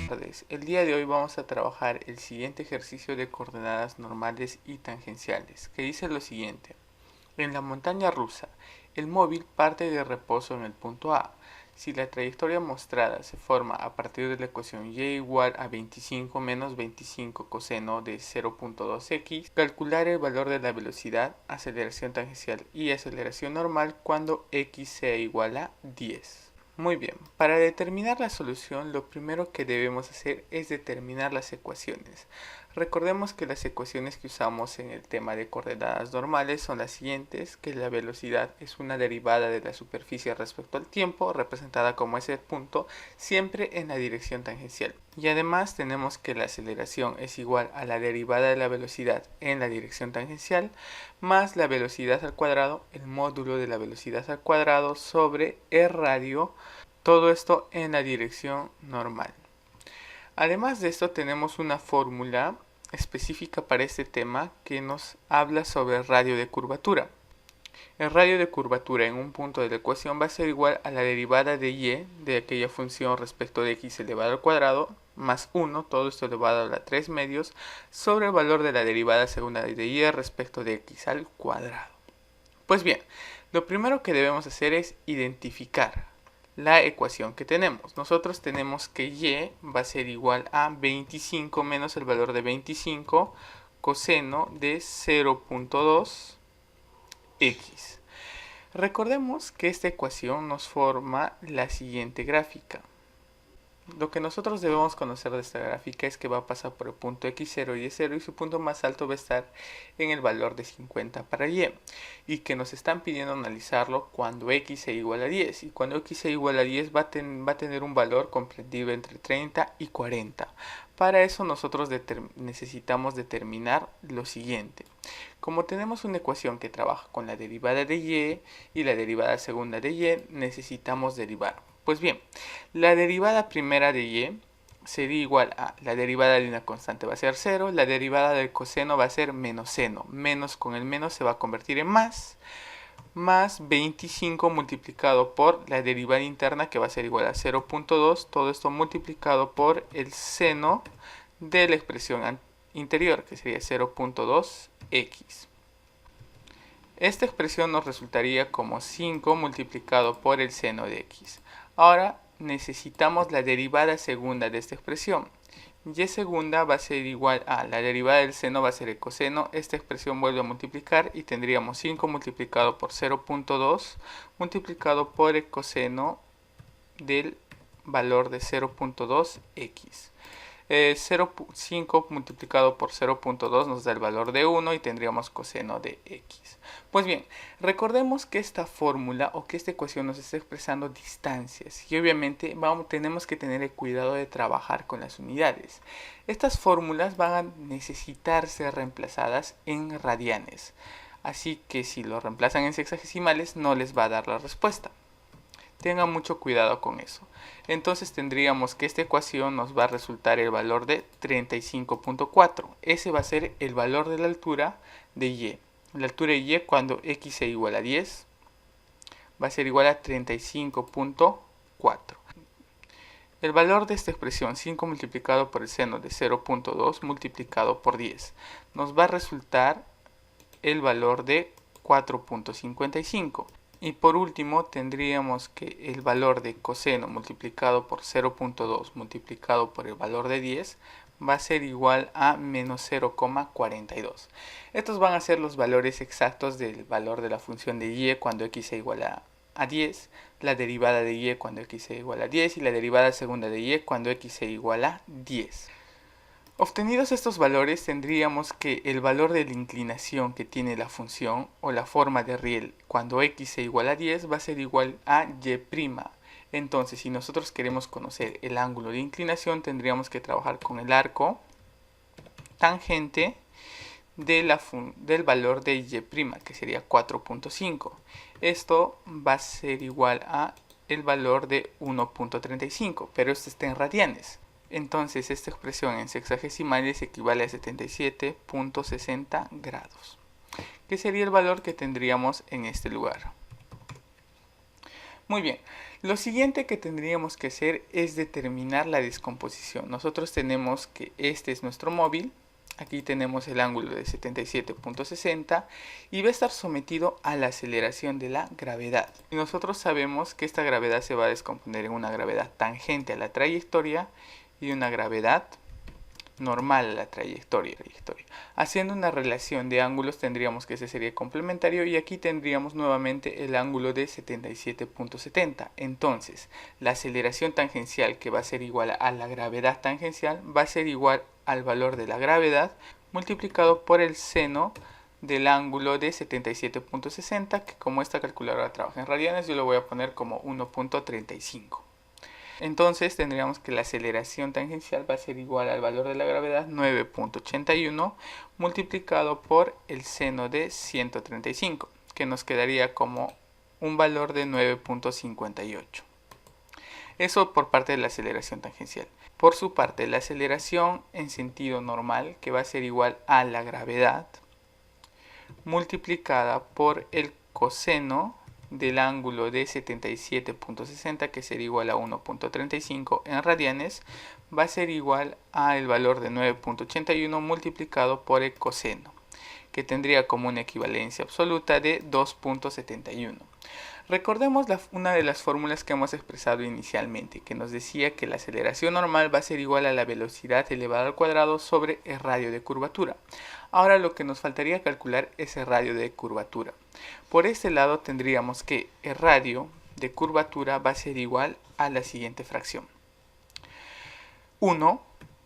El día de hoy vamos a trabajar el siguiente ejercicio de coordenadas normales y tangenciales, que dice lo siguiente. En la montaña rusa, el móvil parte de reposo en el punto A. Si la trayectoria mostrada se forma a partir de la ecuación y igual a 25 menos 25 coseno de 0.2x, calcular el valor de la velocidad, aceleración tangencial y aceleración normal cuando x sea igual a 10. Muy bien, para determinar la solución lo primero que debemos hacer es determinar las ecuaciones. Recordemos que las ecuaciones que usamos en el tema de coordenadas normales son las siguientes, que la velocidad es una derivada de la superficie respecto al tiempo, representada como ese punto, siempre en la dirección tangencial. Y además tenemos que la aceleración es igual a la derivada de la velocidad en la dirección tangencial, más la velocidad al cuadrado, el módulo de la velocidad al cuadrado sobre el radio, todo esto en la dirección normal. Además de esto tenemos una fórmula específica para este tema que nos habla sobre el radio de curvatura. El radio de curvatura en un punto de la ecuación va a ser igual a la derivada de y de aquella función respecto de x elevado al cuadrado más 1, todo esto elevado a la 3 medios, sobre el valor de la derivada segunda de y respecto de x al cuadrado. Pues bien, lo primero que debemos hacer es identificar la ecuación que tenemos. Nosotros tenemos que y va a ser igual a 25 menos el valor de 25 coseno de 0.2 x. Recordemos que esta ecuación nos forma la siguiente gráfica. Lo que nosotros debemos conocer de esta gráfica es que va a pasar por el punto x0 y y0 y su punto más alto va a estar en el valor de 50 para y que nos están pidiendo analizarlo cuando x sea igual a 10 y cuando x sea igual a 10 va a tener un valor comprendido entre 30 y 40. Para eso nosotros necesitamos determinar lo siguiente. Como tenemos una ecuación que trabaja con la derivada de y la derivada segunda de y, necesitamos derivar. Pues bien, la derivada primera de y sería igual a la derivada de una constante va a ser 0, la derivada del coseno va a ser menos seno, menos con el menos se va a convertir en más 25 multiplicado por la derivada interna que va a ser igual a 0.2, todo esto multiplicado por el seno de la expresión interior que sería 0.2x. Esta expresión nos resultaría como 5 multiplicado por el seno de x. Ahora necesitamos la derivada segunda de esta expresión. Y segunda va a ser igual a la derivada del seno va a ser el coseno. Esta expresión vuelve a multiplicar y tendríamos 5 multiplicado por 0.2 multiplicado por el coseno del valor de 0.2x. 0.5 multiplicado por 0.2 nos da el valor de 1 y tendríamos coseno de x. Pues bien, recordemos que esta fórmula o que esta ecuación nos está expresando distancias y obviamente tenemos que tener el cuidado de trabajar con las unidades. Estas fórmulas van a necesitar ser reemplazadas en radianes, así que si lo reemplazan en sexagesimales no les va a dar la respuesta. Tengan mucho cuidado con eso. Entonces tendríamos que esta ecuación nos va a resultar el valor de 35.4. Ese va a ser el valor de la altura de y. La altura de y cuando x sea igual a 10 va a ser igual a 35.4. El valor de esta expresión 5 multiplicado por el seno de 0.2 multiplicado por 10 nos va a resultar el valor de 4.55. Y por último tendríamos que el valor de coseno multiplicado por 0.2 multiplicado por el valor de 10 va a ser igual a menos 0,42. Estos van a ser los valores exactos del valor de la función de y cuando x sea igual a 10, la derivada de y cuando x sea igual a 10 y la derivada segunda de y cuando x sea igual a 10. Obtenidos estos valores tendríamos que el valor de la inclinación que tiene la función o la forma de riel cuando x sea igual a 10 va a ser igual a y'. Entonces si nosotros queremos conocer el ángulo de inclinación tendríamos que trabajar con el arco tangente del valor de y', que sería 4.5. Esto va a ser igual a el valor de 1.35, pero esto está en radianes. Entonces esta expresión en sexagesimales equivale a 77.60 grados, que sería el valor que tendríamos en este lugar. Muy bien, lo siguiente que tendríamos que hacer es determinar la descomposición. Nosotros tenemos que este es nuestro móvil, aquí tenemos el ángulo de 77.60 y va a estar sometido a la aceleración de la gravedad. Y nosotros sabemos que esta gravedad se va a descomponer en una gravedad tangente a la trayectoria y una gravedad normal a la trayectoria. Haciendo una relación de ángulos tendríamos que ese sería complementario y aquí tendríamos nuevamente el ángulo de 77.70. Entonces, la aceleración tangencial, que va a ser igual a la gravedad tangencial, va a ser igual al valor de la gravedad multiplicado por el seno del ángulo de 77.60, que como esta calculadora trabaja en radianes, yo lo voy a poner como 1.35. Entonces tendríamos que la aceleración tangencial va a ser igual al valor de la gravedad 9.81 multiplicado por el seno de 135, que nos quedaría como un valor de 9.58. Eso por parte de la aceleración tangencial. Por su parte, la aceleración en sentido normal, que va a ser igual a la gravedad multiplicada por el coseno del ángulo de 77.60, que sería igual a 1.35 en radianes, va a ser igual al valor de 9.81 multiplicado por el coseno, que tendría como una equivalencia absoluta de 2.71. Recordemos una de las fórmulas que hemos expresado inicialmente, que nos decía que la aceleración normal va a ser igual a la velocidad elevada al cuadrado sobre el radio de curvatura. Ahora lo que nos faltaría calcular es el radio de curvatura. Por este lado tendríamos que el radio de curvatura va a ser igual a la siguiente fracción: 1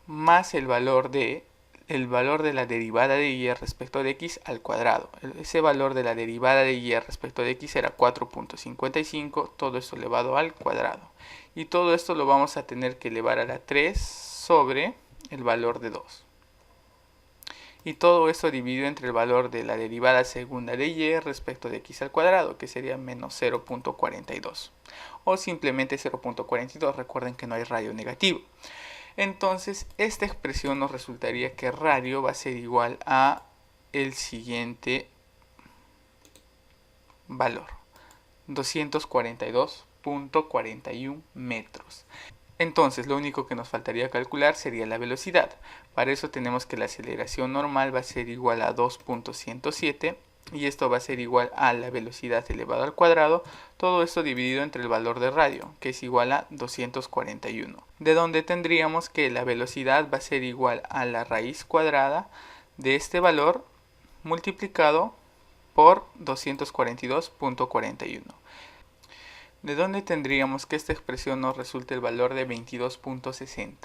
más el valor de la derivada de y respecto de x al cuadrado. Ese valor de la derivada de y respecto de x era 4.55, todo esto elevado al cuadrado. Y todo esto lo vamos a tener que elevar a la 3 sobre el valor de 2. Y todo esto dividido entre el valor de la derivada segunda de y respecto de x al cuadrado, que sería menos 0.42. O simplemente 0.42, recuerden que no hay radio negativo. Entonces, esta expresión nos resultaría que radio va a ser igual a el siguiente valor: 242.41 metros. Entonces, lo único que nos faltaría calcular sería la velocidad. Para eso tenemos que la aceleración normal va a ser igual a 2.107 y esto va a ser igual a la velocidad elevado al cuadrado, todo esto dividido entre el valor de radio, que es igual a 241, de donde tendríamos que la velocidad va a ser igual a la raíz cuadrada de este valor multiplicado por 242.41, de donde tendríamos que esta expresión nos resulte el valor de 22.60.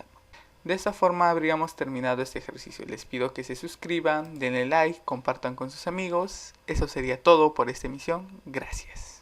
De esta forma habríamos terminado este ejercicio. Les pido que se suscriban, denle like, compartan con sus amigos. Eso sería todo por esta emisión. Gracias.